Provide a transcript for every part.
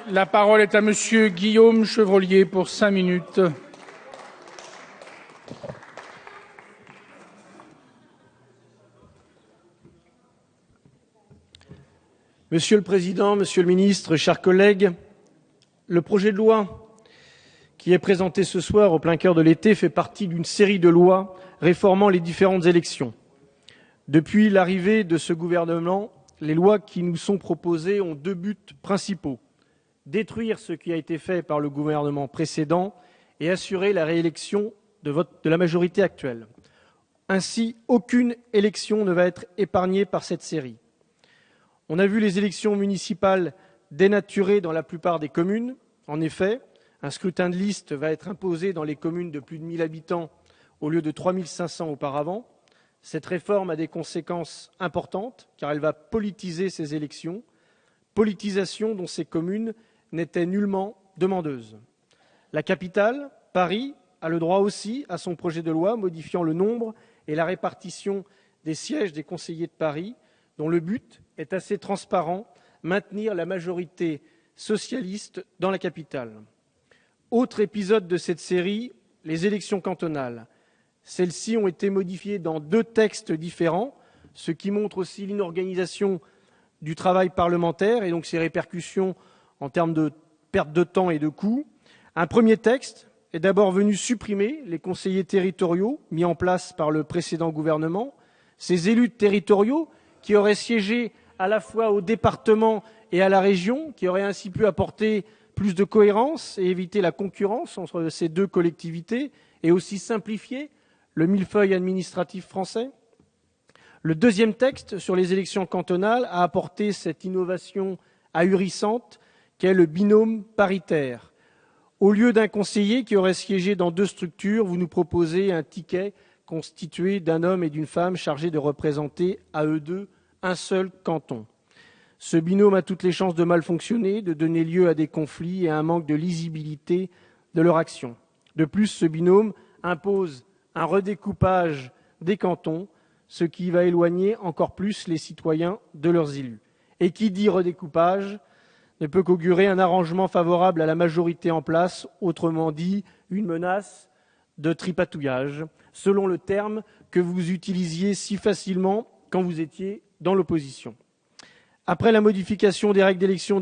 La parole est à monsieur Guillaume Chevrollier pour 5 minutes. Monsieur le Président, Monsieur le Ministre, chers collègues, le projet de loi qui est présenté ce soir au plein cœur de l'été fait partie d'une série de lois réformant les différentes élections. Depuis l'arrivée de ce gouvernement, les lois qui nous sont proposées ont deux buts principaux: détruire ce qui a été fait par le gouvernement précédent et assurer la réélection de la majorité actuelle. Ainsi, aucune élection ne va être épargnée par cette série. On a vu les élections municipales dénaturées dans la plupart des communes. En effet, un scrutin de liste va être imposé dans les communes de plus de 1 000 habitants au lieu de 3 500 auparavant. Cette réforme a des conséquences importantes car elle va politiser ces élections, politisation dont ces communes n'étaient nullement demandeuses. La capitale, Paris, a le droit aussi à son projet de loi modifiant le nombre et la répartition des sièges des conseillers de Paris, dont le but est assez transparent: maintenir la majorité socialiste dans la capitale. Autre épisode de cette série, les élections cantonales. Celles-ci ont été modifiées dans 2 textes différents, ce qui montre aussi l'inorganisation du travail parlementaire et donc ses répercussions en termes de perte de temps et de coûts. Un premier texte est d'abord venu supprimer les conseillers territoriaux mis en place par le précédent gouvernement. Ces élus territoriaux qui auraient siégé à la fois au département et à la région, qui auraient ainsi pu apporter plus de cohérence et éviter la concurrence entre ces 2 collectivités et aussi simplifier le millefeuille administratif français. Le deuxième texte sur les élections cantonales a apporté cette innovation ahurissante qu'est le binôme paritaire. Au lieu d'un conseiller qui aurait siégé dans 2 structures, vous nous proposez un ticket constitué d'un homme et d'une femme chargés de représenter à eux deux un seul canton. Ce binôme a toutes les chances de mal fonctionner, de donner lieu à des conflits et à un manque de lisibilité de leur action. De plus, ce binôme impose un redécoupage des cantons, ce qui va éloigner encore plus les citoyens de leurs élus. Et qui dit redécoupage ne peut qu'augurer un arrangement favorable à la majorité en place, autrement dit une menace de tripatouillage, selon le terme que vous utilisiez si facilement quand vous étiez dans l'opposition. Après la modification des règles d'élection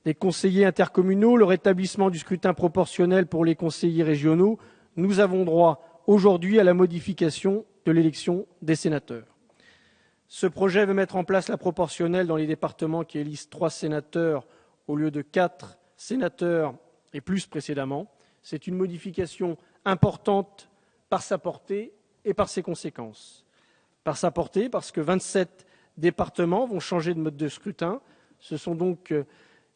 des conseillers intercommunaux, le rétablissement du scrutin proportionnel pour les conseillers régionaux, nous avons droit aujourd'hui à la modification de l'élection des sénateurs. Ce projet veut mettre en place la proportionnelle dans les départements qui élisent 3 sénateurs au lieu de 4 sénateurs et plus précédemment. C'est une modification importante par sa portée et par ses conséquences. Par sa portée, parce que 27 départements vont changer de mode de scrutin. Ce sont donc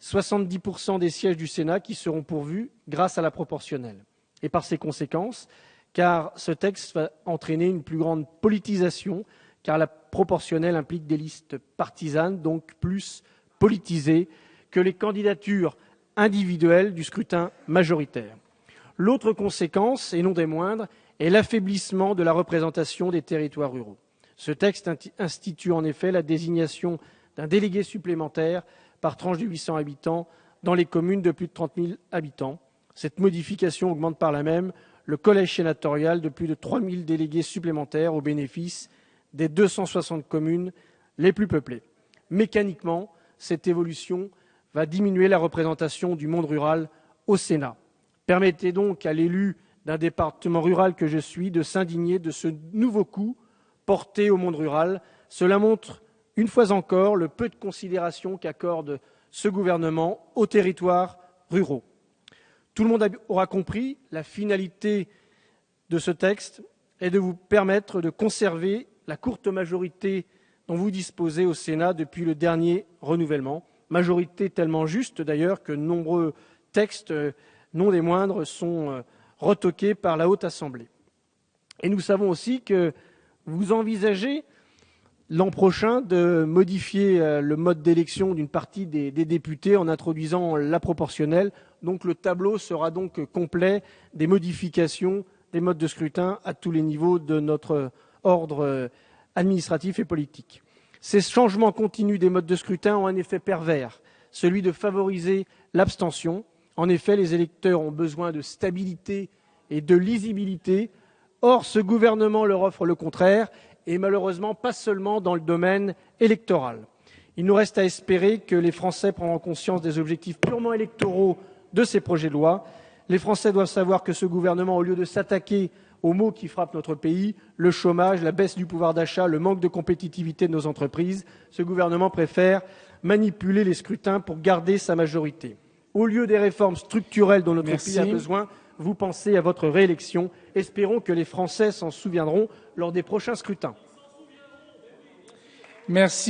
70% des sièges du Sénat qui seront pourvus grâce à la proportionnelle. Et par ses conséquences, car ce texte va entraîner une plus grande politisation, car la proportionnelle implique des listes partisanes, donc plus politisées que les candidatures individuelles du scrutin majoritaire. L'autre conséquence, et non des moindres, est l'affaiblissement de la représentation des territoires ruraux. Ce texte institue en effet la désignation d'un délégué supplémentaire par tranche de 800 habitants dans les communes de plus de 30 000 habitants. Cette modification augmente par là même le collège sénatorial de plus de 3 000 délégués supplémentaires au bénéfice des 260 communes les plus peuplées. Mécaniquement, cette évolution va diminuer la représentation du monde rural au Sénat. Permettez donc à l'élu d'un département rural que je suis de s'indigner de ce nouveau coup porté au monde rural. Cela montre, une fois encore, le peu de considération qu'accorde ce gouvernement aux territoires ruraux. Tout le monde aura compris, la finalité de ce texte est de vous permettre de conserver la courte majorité dont vous disposez au Sénat depuis le dernier renouvellement. Majorité tellement juste d'ailleurs que nombreux textes, non des moindres, sont retoqués par la Haute Assemblée. Et nous savons aussi que vous envisagez l'an prochain de modifier le mode d'élection d'une partie des députés en introduisant la proportionnelle. Donc le tableau sera donc complet des modifications des modes de scrutin à tous les niveaux de notre ordre administratif et politique. Ces changements continus des modes de scrutin ont un effet pervers. celui de favoriser l'abstention. En effet, les électeurs ont besoin de stabilité et de lisibilité. Or, ce gouvernement leur offre le contraire, et malheureusement pas seulement dans le domaine électoral. Il nous reste à espérer que les Français prendront conscience des objectifs purement électoraux de ces projets de loi. Les Français doivent savoir que ce gouvernement, au lieu de s'attaquer aux maux qui frappent notre pays, le chômage, la baisse du pouvoir d'achat, le manque de compétitivité de nos entreprises, ce gouvernement préfère manipuler les scrutins pour garder sa majorité. Au lieu des réformes structurelles dont notre pays a besoin, vous pensez à votre réélection. Espérons que les Français s'en souviendront lors des prochains scrutins. Merci.